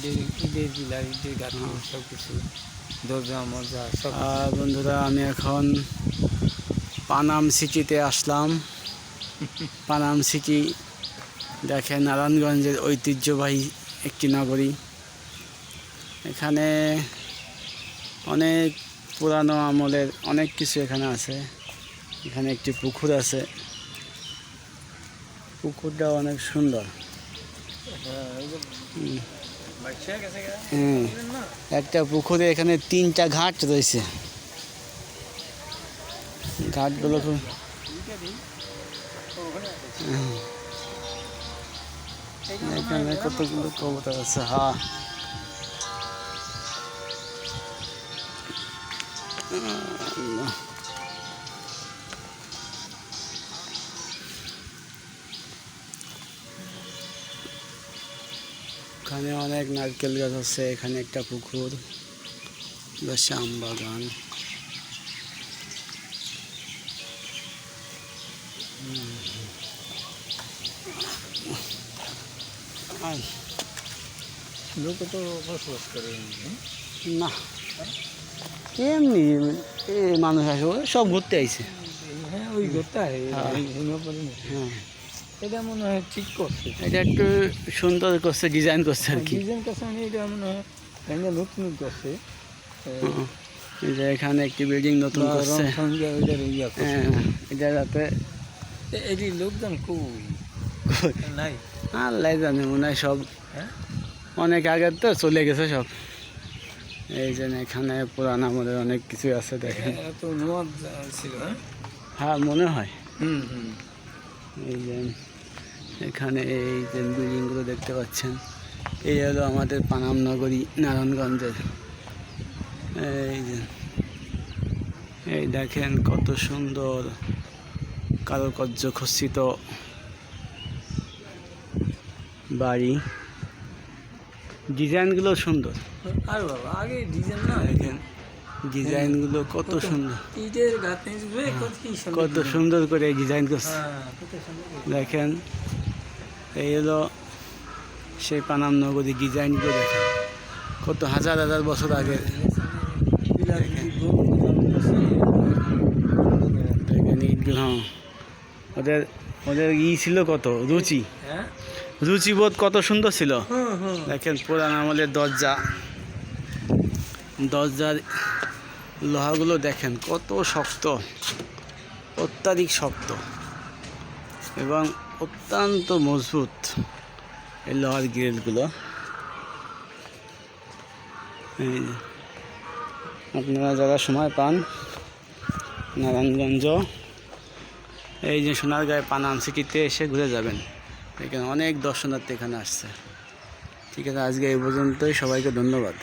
ঈদের পিলার, ঈদের গাঁথনি সব কিছু, দরজা মজা সব। বন্ধুরা, আমি এখন পানাম সিটিতে আসলাম। পানাম সিটি দেখেন, নারায়ণগঞ্জের ঐতিহ্যবাহী একটি নগরী। এখানে অনেক পুরানো আমলের অনেক কিছু এখানে আছে। এখানে একটি পুকুর আছে, পুকুরটা অনেক সুন্দর। একটা পুকুরে এখানে 3টা ঘাট রয়েছে। ঘাটগুলো খুব এখানে কতগুলো কবুতর আছে। হ্যাঁ, এখানে অনেক নারকেল গাছ আছে। এখানে একটা পুকুর, শ্যাম বাগান। লোক তো বসবাস করে না, এমনি মানুষ আসে, সব ঘুরতে আইছে। হ্যাঁ, ওই ঘুরতে হয়। হ্যাঁ, এটা মনে হয় ঠিক করছে, এটা একটু সুন্দর করছে, ডিজাইন করছে আর কি। ডিজাইন করছে, মানে এটা মনে হয় নতুন করছে। এটা এখানে একটি বিল্ডিং নতুন করছে। হ্যাঁ, এটা যাতে এটি লোকজন কই নাই, আল্লাহ জানে, মনে হয় সব হ্যাঁ অনেক আগের তো চলে গেছে সব। এই যে এখানে পুরান আমলের অনেক কিছু আছে দেখেন। তো নোয়াদ ছিল। হ্যাঁ, মনে হয়। হুম হুম। এই যে এখানে এই যে বিল্ডিংগুলো দেখতে পাচ্ছেন, এই হলো আমাদের পানাম নগরী নারায়ণগঞ্জের। এই যে এই দেখেন কত সুন্দর কারুকার্য খচিত বাড়ি, ডিজাইনগুলো সুন্দর। আর বাবা, আগে ডিজাইন না, দেখেন ডিজাইনগুলো কত সুন্দর, ঈদের গাঁথনি কত সুন্দর করে ডিজাইন করছে। দেখেন, এই হলো সেই পানাম নগরী। ডিজাইনগুলো দেখেন কত হাজার হাজার বছর আগে। দেখেন ঈদগুলো, ওদের ওদের ছিল কত রুচি, রুচিবোধ কত সুন্দর ছিল। দেখেন পুরান আমলের দরজার লোহাগুলো দেখেন কত শক্ত, অত্যাধিক শক্ত এবং অত্যন্ত মজবুত এই লোহার গ্রিলগুলো। আপনারা যারা সময় পান নারায়ণগঞ্জ, এই যে সোনারগাঁয়ে পানাম সিটিতে এসে ঘুরে যাবেন। এখানে অনেক দর্শনার্থী এখানে আসছে। ঠিক আছে, আজকে এই পর্যন্তই। সবাইকে ধন্যবাদ।